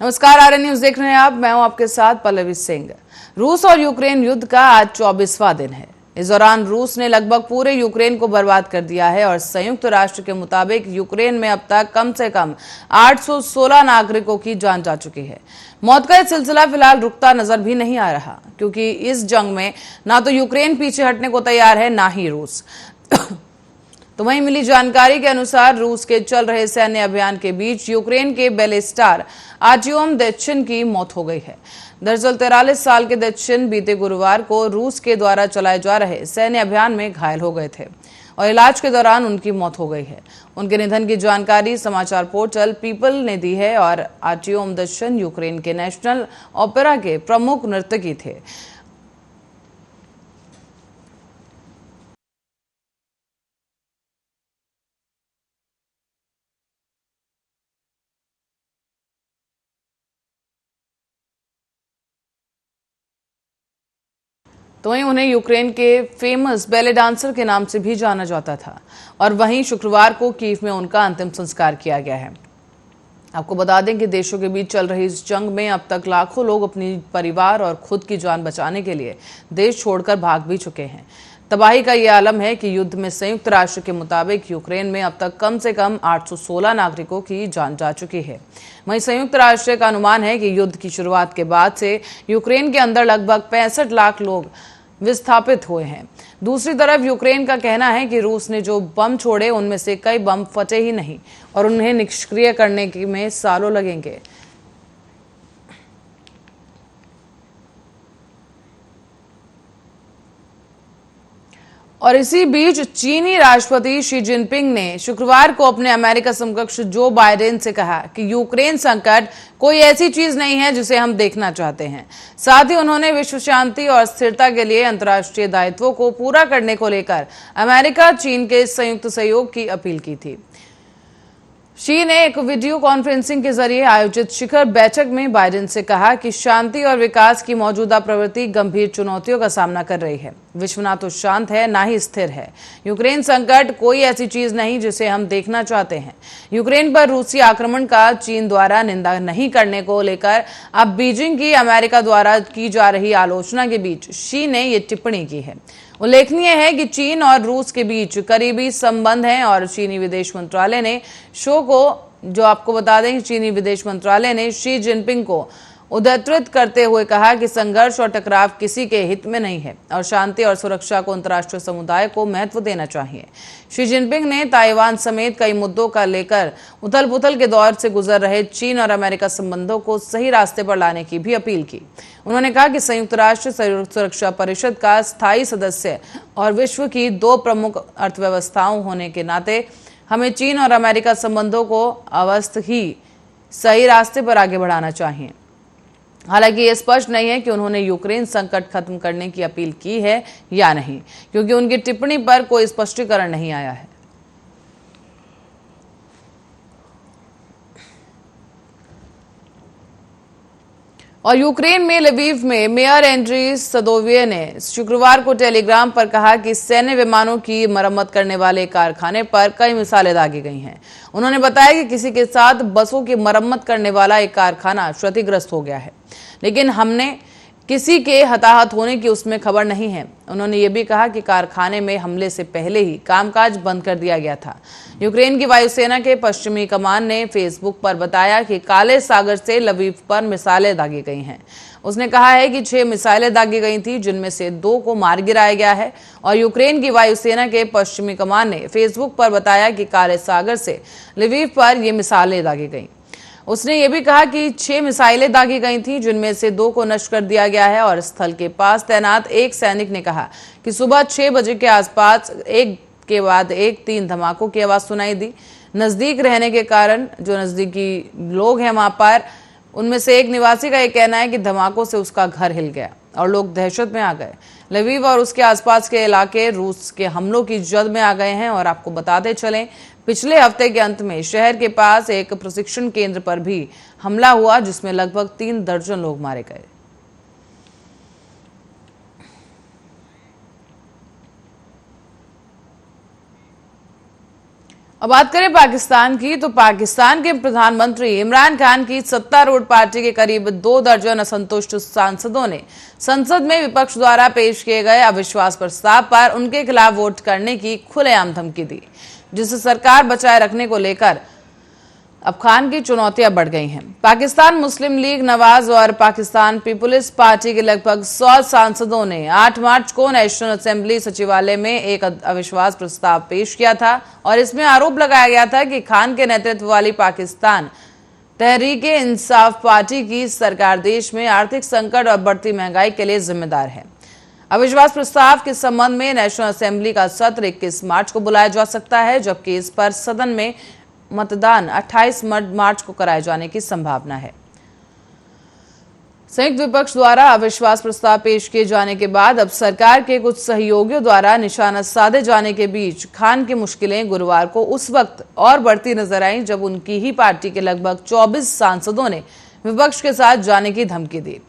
नमस्कार, RN news देख रहे हैं आप। मैं हूं आपके साथ पल्लवी सिंह। रूस और यूक्रेन युद्ध का आज 24वां दिन है। इस दौरान रूस ने लगभग पूरे यूक्रेन को बर्बाद कर दिया है और संयुक्त राष्ट्र के मुताबिक यूक्रेन में अब तक कम से कम 816 नागरिकों की जान जा चुकी है। मौत का यह सिलसिला फिलहाल रुकता नजर भी नहीं आ रहा, क्योंकि इस जंग में ना तो यूक्रेन पीछे हटने को तैयार है, ना ही रूस। तो वहीं मिली जानकारी के अनुसार रूस के चल रहे सैन्य अभियान के बीच यूक्रेन के बेलेस्टार आर्टियोम देच्चिन की मौत हो गई है। दरअसल 43 साल के देच्चिन बीते गुरुवार को रूस के द्वारा चलाए जा रहे सैन्य अभियान में घायल हो गए थे और इलाज के दौरान उनकी मौत हो गई है। उनके निधन की जानकारी समाचार पोर्टल पीपल ने दी है और आर्टियोम देच्चिन यूक्रेन के नेशनल ओपेरा के प्रमुख नर्तकी थे। तो वहीं उन्हें यूक्रेन के फेमस बैले डांसर के नाम से भी जाना जाता था और वहीं शुक्रवार को कीव में उनका अंतिम संस्कार किया गया है। आपको बता दें कि देशों के बीच चल रही इस जंग में अब तक लाखों लोग अपनी परिवार और खुद की जान बचाने के लिए देश छोड़कर भाग भी चुके हैं। तबाही का ये आलम है कि युद्ध में संयुक्त राष्ट्र के मुताबिक यूक्रेन में अब तक कम से कम 816 नागरिकों की जान जा चुकी है। वहीं संयुक्त राष्ट्र का अनुमान है कि युद्ध की शुरुआत के बाद से यूक्रेन के अंदर लगभग 65 लाख लोग विस्थापित हुए हैं। दूसरी तरफ यूक्रेन का कहना है कि रूस ने जो बम छोड़े उनमें से कई बम फटे ही नहीं और उन्हें निष्क्रिय करने में सालों लगेंगे। और इसी बीच चीनी राष्ट्रपति शी जिनपिंग ने शुक्रवार को अपने अमेरिका समकक्ष जो बाइडेन से कहा कि यूक्रेन संकट कोई ऐसी चीज नहीं है जिसे हम देखना चाहते हैं। साथ ही उन्होंने विश्व शांति और स्थिरता के लिए अंतर्राष्ट्रीय दायित्वों को पूरा करने को लेकर अमेरिका चीन के संयुक्त सहयोग की अपील की थी। शी ने एक वीडियो कॉन्फ्रेंसिंग के जरिए आयोजित शिखर बैठक में बाइडेन से कहा कि शांति और विकास की मौजूदा प्रवृत्ति गंभीर चुनौतियों का सामना कर रही है। विश्व ना तो शांत है, ना ही स्थिर है। यूक्रेन संकट कोई ऐसी चीज नहीं जिसे हम देखना चाहते हैं। यूक्रेन पर रूसी आक्रमण का चीन द्वारा निंदा नहीं करने को लेकर अब बीजिंग की अमेरिका द्वारा की जा रही आलोचना के बीच शी ने ये टिप्पणी की है। उल्लेखनीय है कि चीन और रूस के बीच करीबी संबंध हैं और चीनी विदेश मंत्रालय ने आपको बता दें कि चीनी विदेश मंत्रालय ने शी जिनपिंग को उद्धृत करते हुए कहा कि संघर्ष और टकराव किसी के हित में नहीं है और शांति और सुरक्षा को अंतर्राष्ट्रीय समुदाय को महत्व देना चाहिए। शी जिनपिंग ने ताइवान समेत कई मुद्दों का लेकर उथल पुथल के दौर से गुजर रहे चीन और अमेरिका संबंधों को सही रास्ते पर लाने की भी अपील की। उन्होंने कहा कि संयुक्त राष्ट्र सुरक्षा परिषद का स्थायी सदस्य और विश्व की दो प्रमुख अर्थव्यवस्थाओं होने के नाते हमें चीन और अमेरिका संबंधों को अवश्य ही सही रास्ते पर आगे बढ़ाना चाहिए। हालांकि ये स्पष्ट नहीं है कि उन्होंने यूक्रेन संकट खत्म करने की अपील की है या नहीं, क्योंकि उनकी टिप्पणी पर कोई स्पष्टीकरण नहीं आया है। और यूक्रेन में लवीव में मेयर एंड्री सदोविये ने शुक्रवार को टेलीग्राम पर कहा कि सैन्य विमानों की मरम्मत करने वाले कारखाने पर कई मिसालें दागी गई हैं। उन्होंने बताया कि किसी के साथ बसों की मरम्मत करने वाला एक कारखाना क्षतिग्रस्त हो गया है, लेकिन हमने किसी के हताहत होने की उसमें खबर नहीं है। उन्होंने ये भी कहा कि कारखाने में हमले से पहले ही कामकाज बंद कर दिया गया था। यूक्रेन की वायुसेना के पश्चिमी कमान ने फेसबुक पर बताया कि काले सागर से लवीव पर मिसाइलें दागी गई हैं। उसने कहा है कि 6 मिसाइलें दागी गई थी, जिनमें से 2 को मार गिराया गया है। और यूक्रेन की वायुसेना के पश्चिमी कमान ने फेसबुक पर बताया कि काले सागर से लवीव पर ये मिसाइलें दागी गई। उसने ये भी कहा कि 6 मिसाइलें दागी गई थीं, जिनमें से 2 को नष्ट कर दिया गया है। और स्थल के पास तैनात एक सैनिक ने कहा कि सुबह 6 बजे के आसपास एक के बाद एक 3 धमाकों की आवाज सुनाई दी। नजदीक रहने के कारण जो नजदीकी लोग हैं वहां पर, उनमें से एक निवासी का यह कहना है कि धमाकों से उसका घर हिल गया और लोग दहशत में आ गए। लवीव और उसके आसपास के इलाके रूस के हमलों की जद में आ गए हैं। और आपको बताते चलें, पिछले हफ्ते के अंत में शहर के पास एक प्रशिक्षण केंद्र पर भी हमला हुआ, जिसमें लगभग 3 दर्जन लोग मारे गए। अब बात करें पाकिस्तान की, तो पाकिस्तान के प्रधानमंत्री इमरान खान की सत्तारूढ़ पार्टी के करीब 2 दर्जन असंतुष्ट सांसदों ने संसद में विपक्ष द्वारा पेश किए गए अविश्वास प्रस्ताव पर उनके खिलाफ वोट करने की खुलेआम धमकी दी, जिससे सरकार बचाए रखने को लेकर अब खान की चुनौतियां बढ़ गई हैं। पाकिस्तान मुस्लिम लीग नवाज और पाकिस्तान पीपुल्स पार्टी के लगभग 100 सांसदों ने 8 मार्च को नेशनल असेंबली सचिवालय में एक अविश्वास प्रस्ताव पेश किया था और इसमें आरोप लगाया गया था कि खान के नेतृत्व वाली पाकिस्तान तहरीके इंसाफ पार्टी की सरकार देश में आर्थिक संकट और बढ़ती महंगाई के लिए जिम्मेदार है। अविश्वास प्रस्ताव के संबंध में नेशनल असेंबली का सत्र 21 मार्च को बुलाया जा सकता है, जबकि इस पर सदन में मतदान 28 मार्च को कराए जाने की संभावना है। संयुक्त विपक्ष द्वारा अविश्वास प्रस्ताव पेश किए जाने के बाद अब सरकार के कुछ सहयोगियों द्वारा निशाना साधे जाने के बीच खान की मुश्किलें गुरुवार को उस वक्त और बढ़ती नजर आईं जब उनकी ही पार्टी के लगभग 24 सांसदों ने विपक्ष के साथ जाने की धमकी दी।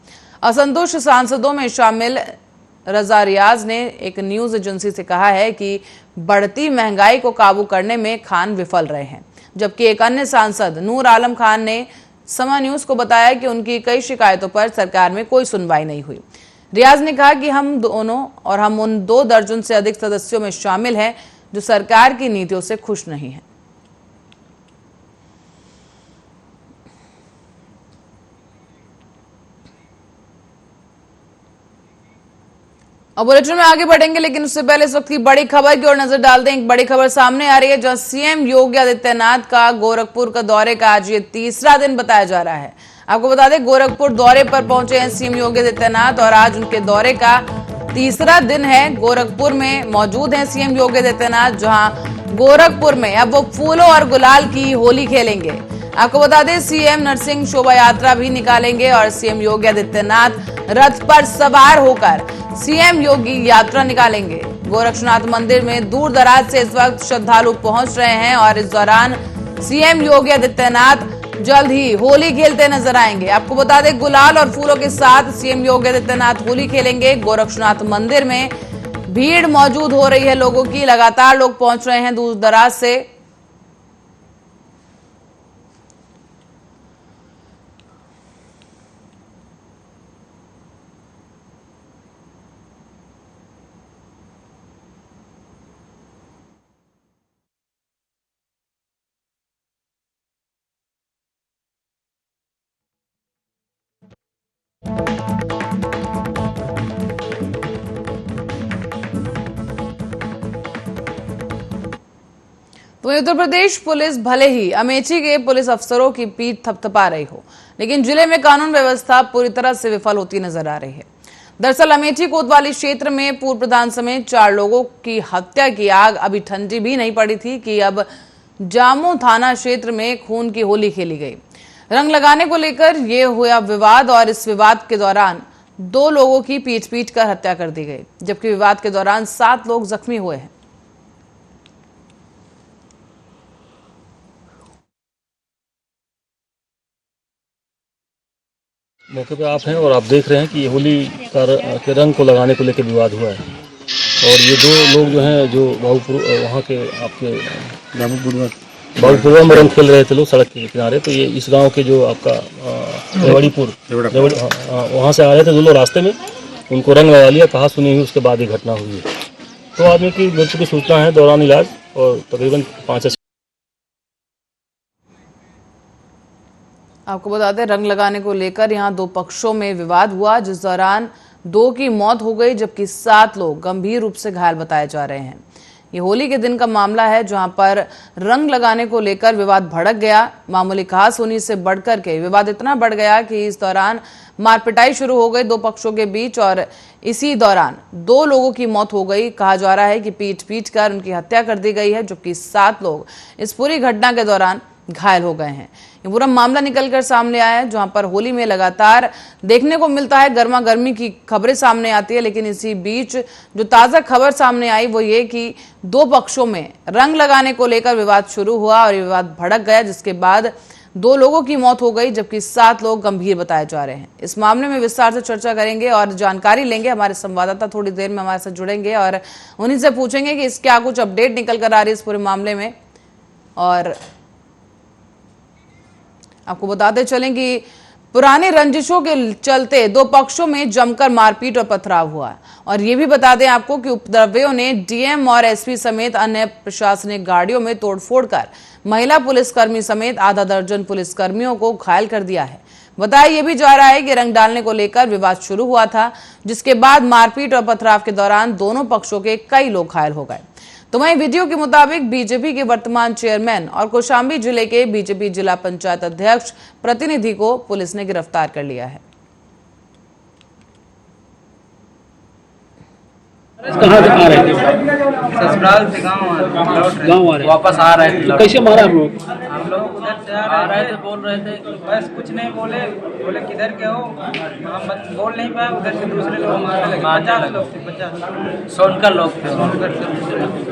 असंतुष्ट सांसदों में शामिल रजा रियाज ने एक न्यूज एजेंसी से कहा है कि बढ़ती महंगाई को काबू करने में खान विफल रहे हैं, जबकि एक अन्य सांसद नूर आलम खान ने समा न्यूज को बताया कि उनकी कई शिकायतों पर सरकार में कोई सुनवाई नहीं हुई। रियाज ने कहा कि हम उन 2 दर्जन से अधिक सदस्यों में शामिल हैं जो सरकार की नीतियों से खुश नहीं हैं। अब बुलेटिन में आगे बढ़ेंगे, लेकिन उससे पहले इस वक्त की बड़ी खबर की ओर नजर डाल दें। एक बड़ी खबर सामने आ रही है, जहां सीएम योगी आदित्यनाथ का गोरखपुर का दौरे का आज ये तीसरा दिन बताया जा रहा है। आपको बता दें, गोरखपुर दौरे पर पहुंचे हैं सीएम योगी आदित्यनाथ और आज उनके दौरे का तीसरा दिन है। गोरखपुर में मौजूद हैं सीएम योगी आदित्यनाथ, जहां गोरखपुर में अब वो फूलों और गुलाल की होली खेलेंगे। आपको बता दें, सीएम नरसिंह शोभा यात्रा भी निकालेंगे और सीएम योगी आदित्यनाथ रथ पर सवार होकर सीएम योगी यात्रा निकालेंगे। गोरक्षनाथ मंदिर में दूर दराज से इस वक्त श्रद्धालु पहुंच रहे हैं और इस दौरान सीएम योगी आदित्यनाथ जल्द ही होली खेलते नजर आएंगे। आपको बता दें, गुलाल और फूलों के साथ सीएम योगी आदित्यनाथ होली खेलेंगे। गोरक्षनाथ मंदिर में भीड़ मौजूद हो रही है लोगों की, लगातार लोग पहुंच रहे हैं दूर दराज से। वहीं उत्तर प्रदेश पुलिस भले ही अमेठी के पुलिस अफसरों की पीठ थपथपा रही हो, लेकिन जिले में कानून व्यवस्था पूरी तरह से विफल होती नजर आ रही है। दरअसल अमेठी कोतवाली क्षेत्र में पूर्व प्रधान समेत 4 लोगों की हत्या की आग अभी ठंडी भी नहीं पड़ी थी कि अब जामू थाना क्षेत्र में खून की होली खेली गई। रंग लगाने को लेकर यह हुआ विवाद और इस विवाद के दौरान 2 लोगों की पीट कर हत्या कर दी गई, जबकि विवाद के दौरान 7 लोग जख्मी हुए हैं। मौके पे आप हैं और आप देख रहे हैं कि होली के रंग को लगाने को लेकर विवाद हुआ है और ये 2 लोग जो हैं जो बाबूपुर वहाँ के आपके बाबूपुर में रंग खेल रहे थे लोग सड़क के किनारे। तो ये इस गांव के जो आपका रेवड़ीपुर वहाँ से आ रहे थे 2 लोग, रास्ते में उनको रंग लगा लिया, कहा सुनी हुई, उसके बाद ये घटना हुई है। तो आदमी की मृत्यु की सूचना है दौरान इलाज और तकरीबन 5 आपको बता दें, रंग लगाने को लेकर यहां 2 पक्षों में विवाद हुआ, जिस दौरान 2 की मौत हो गई, जबकि 7 लोग गंभीर रूप से घायल बताए जा रहे हैं। ये होली के दिन का मामला है, जहां पर रंग लगाने को लेकर विवाद भड़क गया। मामूली कहासुनी से बढ़कर के विवाद इतना बढ़ गया कि इस दौरान मारपिटाई शुरू हो गई 2 पक्षों के बीच और इसी दौरान 2 लोगों की मौत हो गई। कहा जा रहा है कि पीट कर उनकी हत्या कर दी गई है, जबकि 7 लोग इस पूरी घटना के दौरान घायल हो गए हैं। ये पूरा मामला निकलकर सामने आया है, जहां पर होली में लगातार देखने को मिलता है गर्मा गर्मी की खबरें सामने आती है, लेकिन इसी बीच जो ताजा खबर सामने आई वो ये कि 2 पक्षों में रंग लगाने को लेकर विवाद शुरू हुआ और विवाद भड़क गया, जिसके बाद 2 लोगों की मौत हो गई, जबकि 7 लोग गंभीर बताए जा रहे हैं। इस मामले में विस्तार से चर्चा करेंगे और जानकारी लेंगे। हमारे संवाददाता थोड़ी देर में हमारे साथ जुड़ेंगे और उन्हीं से पूछेंगे कि इस क्या कुछ अपडेट निकल कर आ रही है इस पूरे मामले में। और आपको बताते चलें कि पुराने रंजिशों के चलते दो पक्षों में जमकर मारपीट और पथराव हुआ और ये भी बता दें आपको कि उपद्रवियों ने डीएम और एसपी समेत अन्य प्रशासनिक गाड़ियों में तोड़फोड़ कर महिला पुलिसकर्मी समेत आधा दर्जन पुलिसकर्मियों को घायल कर दिया है। बताया यह भी जा रहा है कि रंग डालने को लेकर विवाद शुरू हुआ था, जिसके बाद मारपीट और पथराव के दौरान दोनों पक्षों के कई लोग घायल हो गए। तो वहीं वीडियो के मुताबिक बीजेपी के वर्तमान चेयरमैन और कौशाम्बी जिले के बीजेपी जिला पंचायत अध्यक्ष प्रतिनिधि को पुलिस ने गिरफ्तार कर लिया है। कहाँ से आ रहे थे? ससुराल से गाँव आ रहे वापस आ रहे थे। तो कैसे मारा आप लोग? हम लोग उधर से आ रहे थे, बोल रहे थे बस कुछ नहीं बोले किधर के हो, हम बोल नहीं पाए। उधर से दूसरे लोग मारने लगे, 50 लोग थे, 50 सोनकर लोग थे। सोनकर से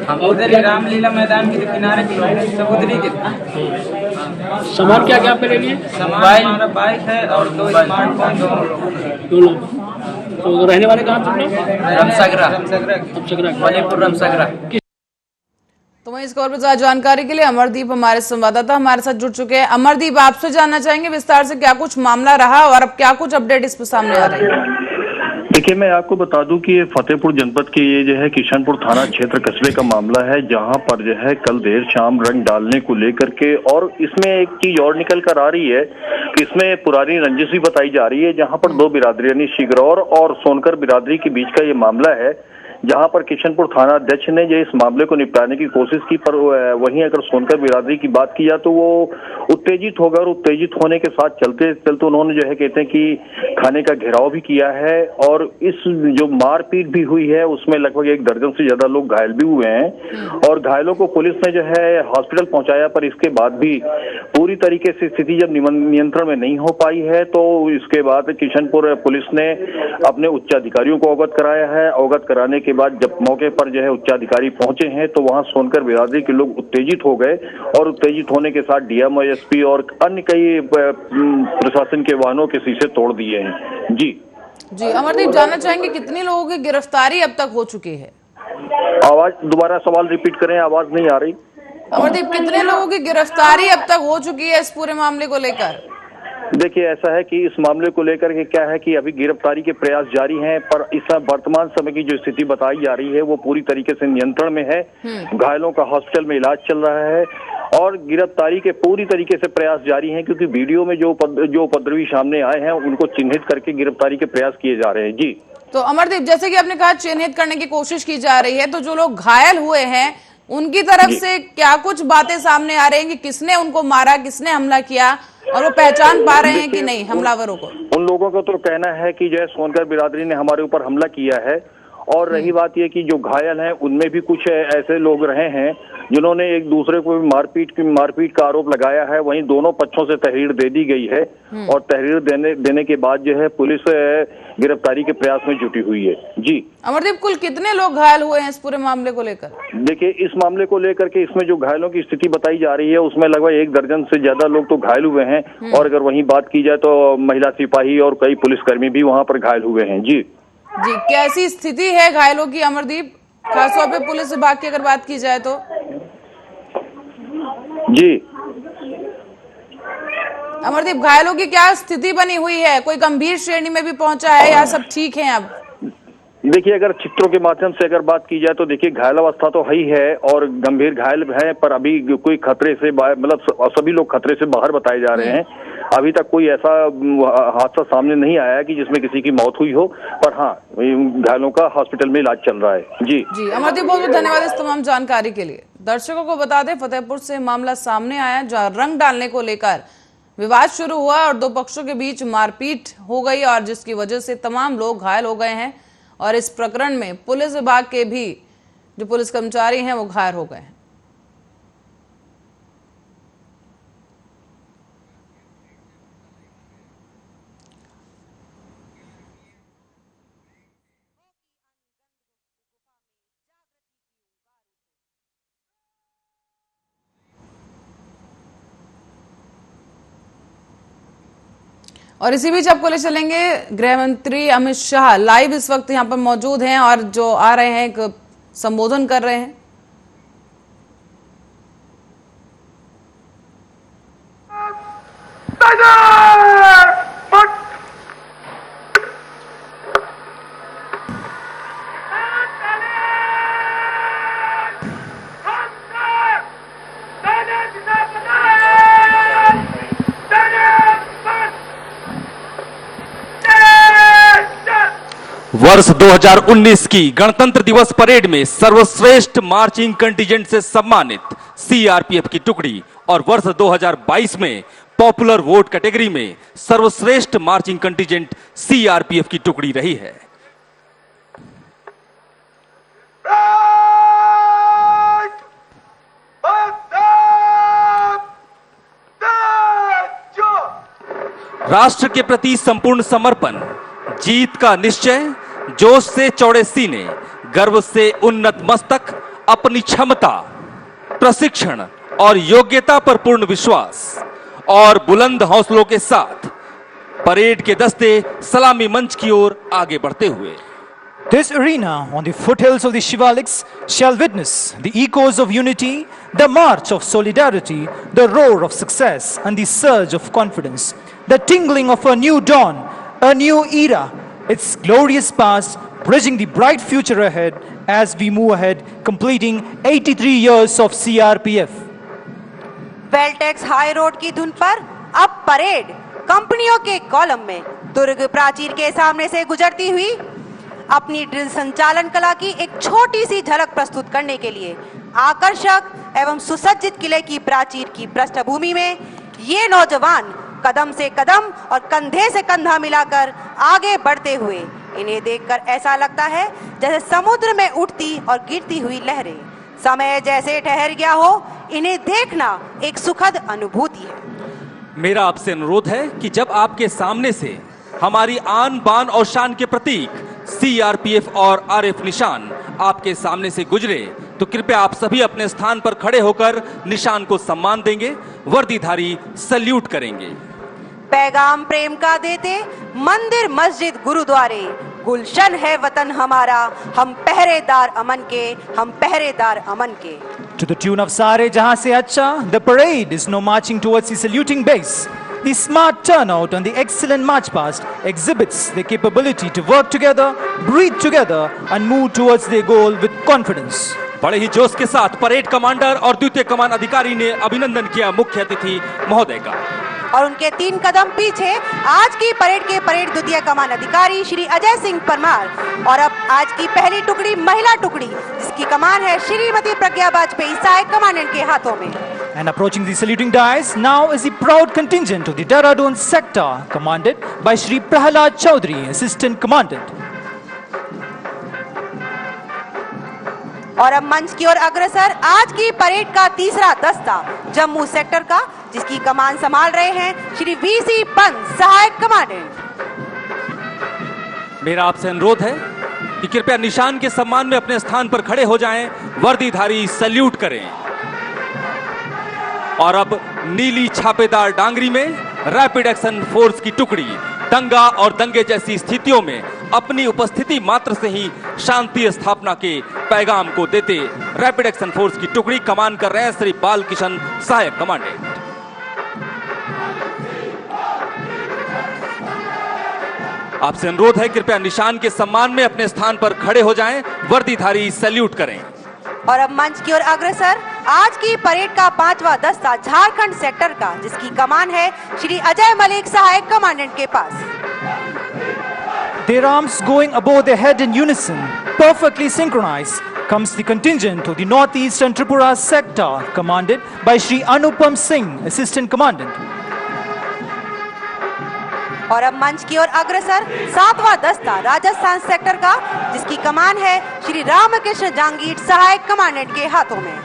हम उधर ही रामलीला मैदान के किनारे के लोग समुद्री के थे। सामान क्या क्या पे ले लिए? सामान हमारा बाइक है और 2 स्मार्टफोन, दो लोग। तो रहने वाले कहाँ तुम लोग? रमसगरा मणिपुर रमसगरा। तो वहीं इस खबर पर ज्यादा जानकारी के लिए अमरदीप हमारे संवाददाता हमारे साथ जुड़ चुके हैं। अमरदीप, आपसे जानना चाहेंगे विस्तार से क्या कुछ मामला रहा और अब क्या कुछ अपडेट इस पर सामने आ रही है? देखिए, मैं आपको बता दूं कि ये फतेहपुर जनपद के ये जो है किशनपुर थाना क्षेत्र कस्बे का मामला है, जहां पर जो है कल देर शाम रंग डालने को लेकर के, और इसमें एक चीज और निकल कर आ रही है कि इसमें पुरानी रंजिश भी बताई जा रही है, जहां पर 2 बिरादरी यानी शिगरौर और सोनकर बिरादरी के बीच का ये मामला है, जहां पर किशनपुर थाना अध्यक्ष ने जो इस मामले को निपटाने की कोशिश की। पर वहीं अगर सोनकर बिरादरी की बात की जाए तो वो उत्तेजित हो गए और उत्तेजित होने के साथ चलते चलते उन्होंने जो है कहते हैं कि थाने का घेराव भी किया है, और इस जो मारपीट भी हुई है उसमें लगभग 1 दर्जन से ज्यादा लोग घायल भी हुए हैं, और घायलों को पुलिस ने जो है हॉस्पिटल पहुंचाया। पर इसके बाद भी पूरी तरीके से स्थिति जब नियंत्रण में नहीं हो पाई है, तो इसके बाद किशनपुर पुलिस ने अपने उच्चाधिकारियों को अवगत कराया है। अवगत कराने के बाद जब मौके पर जो है उच्चाधिकारी पहुंचे हैं, तो वहां सोनकर बिरादरी के लोग उत्तेजित हो गए, और उत्तेजित होने के साथ डीएम, एसपी और अन्य कई प्रशासन के वाहनों के शीशे तोड़ दिए हैं। जी अमरदीप, जानना चाहेंगे कितने लोगों की गिरफ्तारी अब तक हो चुकी है? आवाज दोबारा सवाल रिपीट करें, आवाज नहीं आ रही। अमरदीप, कितने लोगों की गिरफ्तारी अब तक हो चुकी है इस पूरे मामले को लेकर? देखिए, ऐसा है कि इस मामले को लेकर के क्या है कि अभी गिरफ्तारी के प्रयास जारी हैं, पर इस वर्तमान समय की जो स्थिति बताई जा रही है वो पूरी तरीके से नियंत्रण में है। घायलों का हॉस्पिटल में इलाज चल रहा है और गिरफ्तारी के पूरी तरीके से प्रयास जारी हैं, क्योंकि वीडियो में जो उपद्रवी सामने आए हैं उनको चिन्हित करके गिरफ्तारी के प्रयास किए जा रहे हैं। जी तो अमरदीप, जैसे कि आपने कहा चिन्हित करने की कोशिश की जा रही है, तो जो लोग घायल हुए हैं उनकी तरफ से क्या कुछ बातें सामने आ रही हैं कि किसने उनको मारा, किसने हमला किया, और वो पहचान पा रहे हैं कि नहीं हमलावरों को? उन लोगों को तो कहना है कि जो है सोनकर बिरादरी ने हमारे ऊपर हमला किया है, और रही बात यह कि जो घायल हैं उनमें भी कुछ ऐसे लोग रहे हैं जिन्होंने एक दूसरे को मारपीट का आरोप लगाया है। वहीं दोनों पक्षों से तहरीर दे दी गई है, और तहरीर देने के बाद जो है पुलिस गिरफ्तारी के प्रयास में जुटी हुई है। जी अमरदीप, कुल कितने लोग घायल हुए हैं इस पूरे मामले को लेकर? देखिए, इस मामले को लेकर के इसमें जो घायलों की स्थिति बताई जा रही है उसमें लगभग 1 दर्जन से ज्यादा लोग तो घायल हुए हैं, और अगर वहीं बात की जाए तो महिला सिपाही और कई पुलिसकर्मी भी वहां पर घायल हुए हैं। जी कैसी स्थिति है घायलों की अमरदीप, खासतौर पे पुलिस विभाग की अगर बात की जाए तो? जी अमरदीप, घायलों की क्या स्थिति बनी हुई है? कोई गंभीर श्रेणी में भी पहुंचा है या सब ठीक है अब? देखिए, अगर चित्रों के माध्यम से अगर बात की जाए तो देखिए घायल अवस्था तो है ही है, और गंभीर घायल है, पर अभी कोई खतरे से मतलब सभी लोग खतरे से बाहर बताए जा रहे हैं। अभी तक कोई ऐसा हादसा सामने नहीं आया है कि जिसमें किसी की मौत हुई हो, पर हाँ घायलों का हॉस्पिटल में इलाज चल रहा है। जी अमरदीप, बहुत बहुत धन्यवाद इस तमाम जानकारी के लिए। दर्शकों को बता दें, फतेहपुर से मामला सामने आया जहां रंग डालने को लेकर विवाद शुरू हुआ और दो पक्षों के बीच मारपीट हो गई, और जिसकी वजह से तमाम लोग घायल हो गए हैं, और इस प्रकरण में पुलिस विभाग के भी जो पुलिस कर्मचारी हैं वो घायल हो गए हैं। और इसी बीच आपको ले चलेंगे, गृह मंत्री अमित शाह लाइव इस वक्त यहां पर मौजूद हैं और जो आ रहे हैं एक संबोधन कर रहे हैं। वर्ष 2019 की गणतंत्र दिवस परेड में सर्वश्रेष्ठ मार्चिंग कंटिजेंट से सम्मानित सीआरपीएफ की टुकड़ी और वर्ष 2022 में पॉपुलर वोट कैटेगरी में सर्वश्रेष्ठ मार्चिंग कंटिजेंट सीआरपीएफ की टुकड़ी रही है। राष्ट्र के प्रति संपूर्ण समर्पण, जीत का निश्चय, जोश से चौड़े सीने, गर्व से उन्नत मस्तक, अपनी क्षमता, प्रशिक्षण और योग्यता पर पूर्ण विश्वास और बुलंद हौसलों के साथ परेड के दस्ते सलामी मंच की ओर आगे बढ़ते हुए। This arena on the foothills of the Shivaliks shall witness the echoes of unity, the march of solidarity, the roar of success and the surge of confidence, the tingling of a new dawn, a new era, its glorious past, bridging the bright future ahead as we move ahead, completing 83 years of CRPF. वेल्टेक्स high road की धुन पर अब parade कंपनियों के column में दुर्ग प्राचीर के सामने से गुजरती हुई अपनी ड्रिल संचालन कला की एक छोटी सी झलक प्रस्तुत करने के लिए आकर्षक एवं सुसज्जित किले की प्राचीर की पृष्ठभूमि में ये नौजवान कदम से कदम और कंधे से कंधा मिलाकर आगे बढ़ते हुए, इन्हें देखकर ऐसा लगता है जैसे समुद्र में उठती और गिरती हुई लहरें। समय जैसे ठहर गया हो, इन्हें देखना एक सुखद अनुभूति है। मेरा आपसे अनुरोध है कि जब आपके सामने से हमारी आन बान और शान के प्रतीक सीआरपीएफ और आरएफ निशान आपके सामने से गुजरे तो कृपया आप सभी अपने स्थान पर खड़े होकर निशान को सम्मान देंगे, वर्दीधारी सल्यूट करेंगे। पैगाम प्रेम का देते मंदिर मस्जिद गुरुद्वारे, गुलशन है वतन हमारा, हम पहरेदार अमन के, हम पहरेदार अमन के। To the tune of Sare Jahan Se Acha, the parade is now marching towards the saluting base. The smart turnout and the excellent march past exhibits their capability to work together, breathe together and move towards their goal with confidence. बड़े ही जोश के साथ parade commander और द्वितीय कमान अधिकारी ने अभिनंदन किया मुख्य अतिथि महोदय का। और उनके 3 कदम पीछे आज की परेड के परेड द्वितीय कमान अधिकारी श्री अजय सिंह परमार और अब आज की पहली टुकड़ी महिला टुकड़ी जिसकी कमान है श्रीमती प्रज्ञा वाजपेयी सहायक कमांडेंट के हाथों में। And approaching the saluting dais now is the proud contingent of the Dehradun sector commanded by Shri Prahalad Chaudhary, Assistant Commandant. और अब मंच की ओर अग्रसर आज की परेड का तीसरा दस्ता जम्मू सेक्टर का जिसकी कमान संभाल रहे हैं श्री वीसी पंत सहायक कमांडेंट। मेरा आपसे अनुरोध है कि कृपया निशान के सम्मान में अपने स्थान पर खड़े हो जाएं, वर्दीधारी सल्यूट करें। और अब नीली छापेदार डांगरी में रैपिड एक्शन फोर्स की टुकड़ी दंगा और दंगे जैसी स्थितियों में अपनी उपस्थिति मात्र से ही शांति स्थापना के पैगाम को देते रैपिड एक्शन फोर्स की टुकड़ी कमान कर रहे हैं श्री बाल किशन सहायक कमांडेंट। आपसे अनुरोध है कृपया निशान के सम्मान में अपने स्थान पर खड़े हो जाएं, वर्दीधारी सैल्यूट करें। और अब मंच की ओर अग्रसर आज की परेड का 5वां दस्ता झारखंड सेक्टर का जिसकी कमान है श्री अजय मलिक सहायक कमांडेंट के पास। Their arms going above their head in unison, perfectly synchronized, comes the contingent of the Northeastern Tripura sector commanded by Shri Anupam Singh, Assistant Commandant. और अब मंच की ओर अग्रसर 7वां दस्ता राजस्थान सेक्टर का जिसकी कमान है श्री रामकृष्ण जांगीर सहायक कमांडेंट के हाथों में।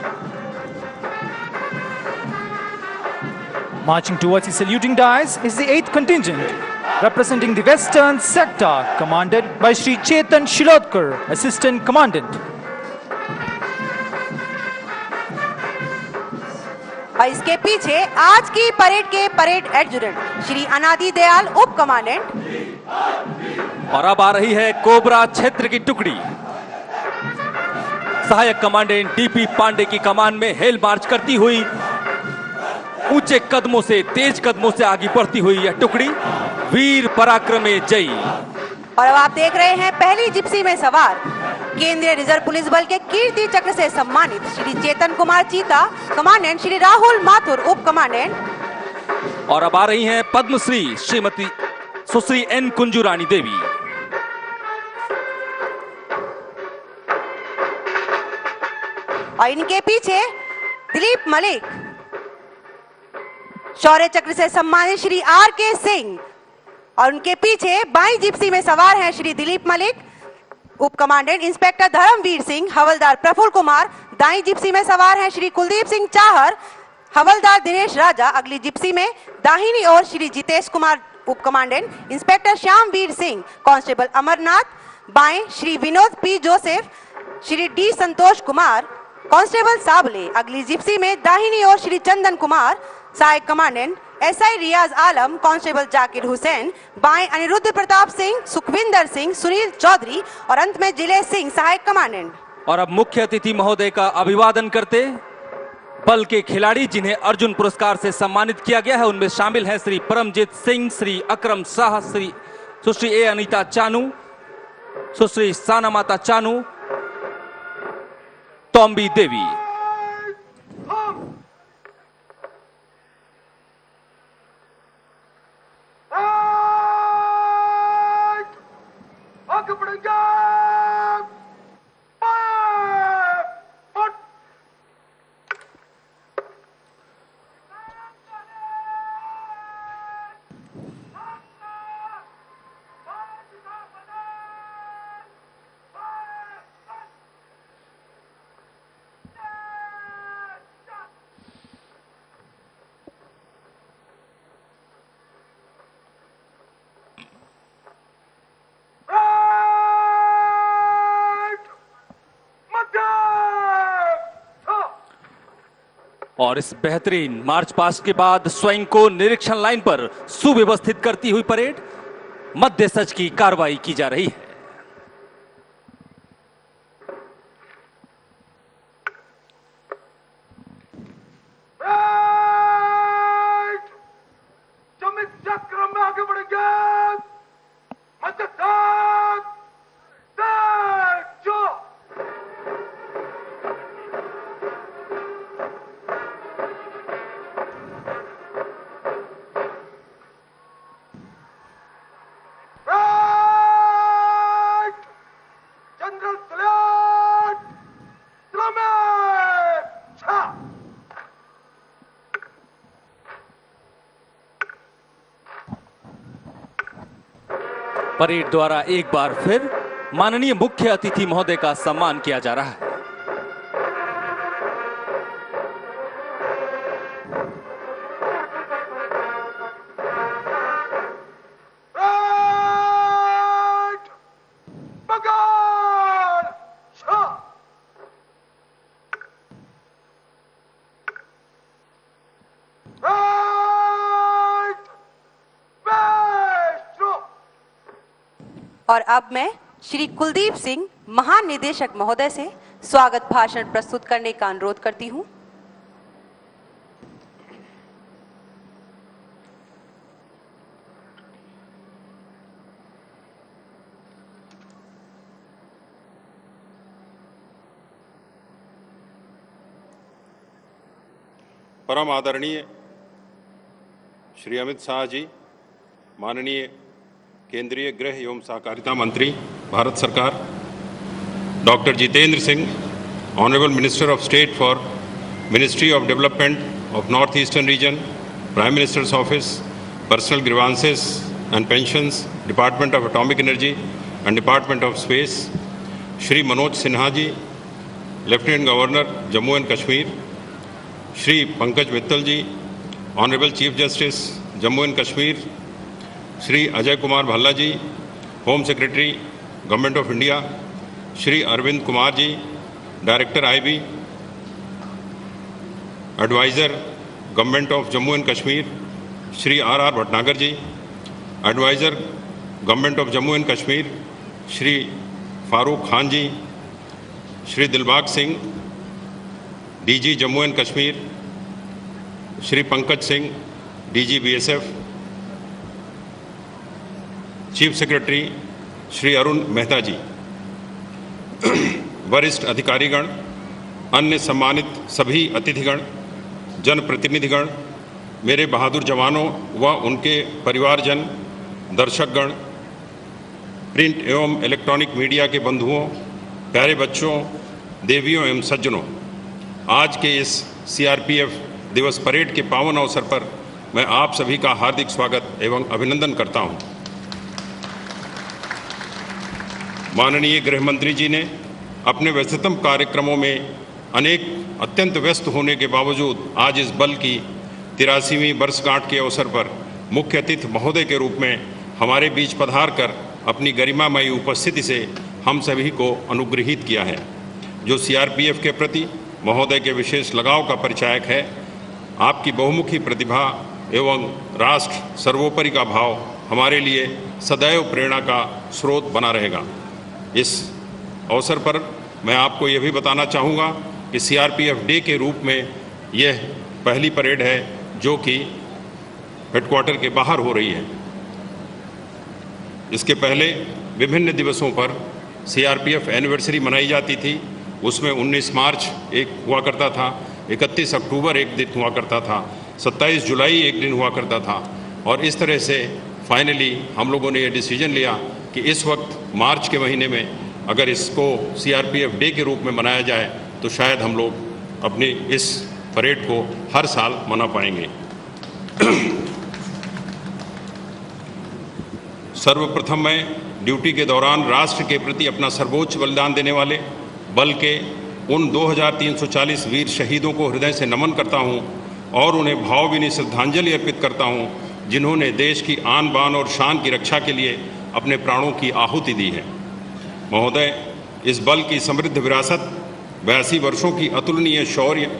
Marching towards the saluting dais is the 8th contingent, representing the Western sector commanded by Shri Chetan Shilodkar, Assistant Commandant. और इसके पीछे आज की परेड के परेड एडजुटेंट श्री अनादि दयाल उप कमांडेंट। और अब आ रही है कोबरा क्षेत्र की टुकड़ी सहायक कमांडेंट डीपी पांडे की कमान में हेल मार्च करती हुई ऊंचे कदमों से तेज कदमों से आगे बढ़ती हुई यह टुकड़ी वीर पराक्रमे जयी। और अब आप देख रहे हैं पहली जिप्सी में सवार केंद्रीय रिजर्व पुलिस बल के कीर्ति चक्र से सम्मानित श्री चेतन कुमार चीता कमांडेंट श्री राहुल माथुर उप कमांडेंट। और अब आ रही हैं पद्मश्री श्रीमती सुश्री एन कुंजू रानी देवी। और इनके पीछे दिलीप मलिक, शौर्य चक्र से सम्मानित श्री आर के सिंह, और उनके पीछे बाई जिप्सी में सवार हैं श्री दिलीप मलिक, उप कमांडेंट इंस्पेक्टर धर्मवीर सिंह, हवलदार प्रफुल्ल कुमार। दाई जिप्सी में सवार हैं श्री कुलदीप सिंह चाहर, हवलदार दिनेश राजा। अगली जिप्सी में दाहिनी ओर श्री जितेश कुमार, उप commandant inspector Shyamveer Singh, constable Amarnath. बाएं Shri Vinod P Joseph, Shri D Santosh Kumar, constable Sable. अगली जिप्सी में दाहिनी ओर श्री चंदन कुमार, सहायक commandant SI Riyaz Alam, constable Zakir Hussain. बाएं अनिरुद्ध प्रताप सिंह, सुखविंदर सिंह, सुनील चौधरी और अंत में जिले सिंह, सहायक कमांडेंट। और अब मुख्य अतिथि महोदय का अभिवादन करते बल के खिलाड़ी जिन्हें अर्जुन पुरस्कार से सम्मानित किया गया है, उनमें शामिल हैं श्री परमजीत सिंह, श्री अकरम शाह, श्री सुश्री ए अनीता चानू, सुश्री साना माता चानू, तोम्बी देवी। और इस बेहतरीन मार्च पास्ट के बाद स्वयं को निरीक्षण लाइन पर सुव्यवस्थित करती हुई परेड मध्य सच की कार्रवाई की जा रही है। परेड द्वारा एक बार फिर माननीय मुख्य अतिथि महोदय का सम्मान किया जा रहा है। और अब मैं श्री कुलदीप सिंह महानिदेशक महोदय से स्वागत भाषण प्रस्तुत करने का अनुरोध करती हूं। परम आदरणीय श्री अमित शाह जी, माननीय केंद्रीय गृह एवं सहकारिता मंत्री भारत सरकार, doctor Jitendra Singh, honourable minister of state for ministry of development of north eastern region, prime minister's office, personnel grievances and pensions, department of atomic energy and department of space, Shri Manoj Sinha ji, lieutenant governor Jammu and Kashmir, Shri Pankaj Mittal ji, honourable chief justice Jammu and Kashmir, Shri Ajay Kumar Bhalla ji, home secretary government of India, Shri Arvind Kumar ji, director IB, adviser government of Jammu and Kashmir, Shri R Bhatnagar ji, adviser government of Jammu and Kashmir, Shri Farooq Khan ji, Shri Dilbag Singh, DG Jammu and Kashmir, Shri Pankaj Singh, DG BSF, chief secretary Shri Arun Mehta ji, वरिष्ठ अधिकारीगण, अन्य सम्मानित सभी अतिथिगण, जनप्रतिनिधिगण, मेरे बहादुर जवानों व उनके परिवारजन, दर्शकगण, प्रिंट एवं इलेक्ट्रॉनिक मीडिया के बंधुओं, प्यारे बच्चों, देवियों एवं सज्जनों, आज के इस सीआरपीएफ दिवस परेड के पावन अवसर पर मैं आप सभी का हार्दिक स्वागत एवं अभिनंदन करता हूं। माननीय गृह मंत्री जी ने अपने व्यस्ततम कार्यक्रमों में अनेक अत्यंत व्यस्त होने के बावजूद आज इस बल की 83वीं वर्षगांठ के अवसर पर मुख्य अतिथि महोदय के रूप में हमारे बीच पधार कर अपनी गरिमामयी उपस्थिति से हम सभी को अनुग्रहित किया है, जो सीआरपीएफ के प्रति महोदय के विशेष लगाव का परिचायक है। आपकी बहुमुखी प्रतिभा एवं राष्ट्र सर्वोपरि का भाव हमारे लिए सदैव प्रेरणा का स्रोत बना रहेगा। इस अवसर पर मैं आपको यह भी बताना चाहूँगा कि सीआरपीएफ डे के रूप में यह पहली परेड है जो कि हेडक्वार्टर के बाहर हो रही है। इसके पहले विभिन्न दिवसों पर सीआरपीएफ एनिवर्सरी मनाई जाती थी। उसमें 19 मार्च एक हुआ करता था, 31 अक्टूबर एक दिन हुआ करता था, 27 जुलाई एक दिन हुआ करता था, और इस तरह से फाइनली हम लोगों ने ये डिसीजन लिया कि इस वक्त मार्च के महीने में अगर इसको सीआरपीएफ डे के रूप में मनाया जाए तो शायद हम लोग अपनी इस परेड को हर साल मना पाएंगे। सर्वप्रथम मैं ड्यूटी के दौरान राष्ट्र के प्रति अपना सर्वोच्च बलिदान देने वाले बल के उन 2340 वीर शहीदों को हृदय से नमन करता हूं और उन्हें भावभीनी श्रद्धांजलि अर्पित करता हूं, जिन्होंने देश की आन बान और शान की रक्षा के लिए अपने प्राणों की आहुति दी है। महोदय, इस बल की समृद्ध विरासत 82 वर्षों की अतुलनीय शौर्य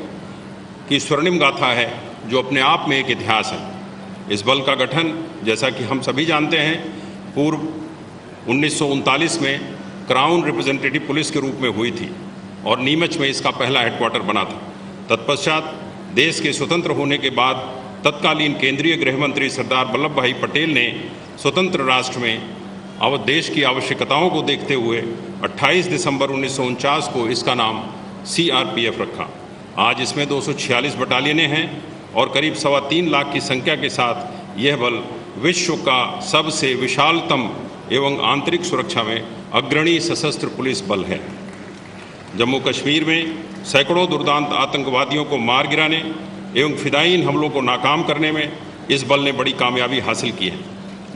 की स्वर्णिम गाथा है, जो अपने आप में एक इतिहास है। इस बल का गठन, जैसा कि हम सभी जानते हैं, पूर्व 1939 में क्राउन रिप्रेजेंटेटिव पुलिस के रूप में हुई थी और नीमच में इसका पहला हेडक्वार्टर बना था। तत्पश्चात देश के स्वतंत्र होने के बाद तत्कालीन केंद्रीय गृह मंत्री सरदार वल्लभ भाई पटेल ने स्वतंत्र राष्ट्र में देश की आवश्यकताओं को देखते हुए 28 दिसंबर 1949 को इसका नाम सीआरपीएफ रखा। आज इसमें 246 बटालियनें हैं और करीब 3.25 लाख की संख्या के साथ यह बल विश्व का सबसे विशालतम एवं आंतरिक सुरक्षा में अग्रणी सशस्त्र पुलिस बल है। जम्मू कश्मीर में सैकड़ों दुर्दांत आतंकवादियों को मार गिराने एवं फिदायीन हमलों को नाकाम करने में इस बल ने बड़ी कामयाबी हासिल की है।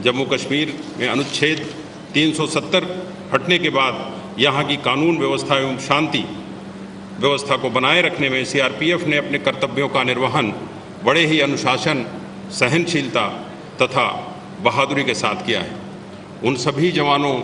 जम्मू कश्मीर में अनुच्छेद 370 हटने के बाद यहाँ की कानून व्यवस्था एवं शांति व्यवस्था को बनाए रखने में सीआरपीएफ ने अपने कर्तव्यों का निर्वहन बड़े ही अनुशासन, सहनशीलता तथा बहादुरी के साथ किया है। उन सभी जवानों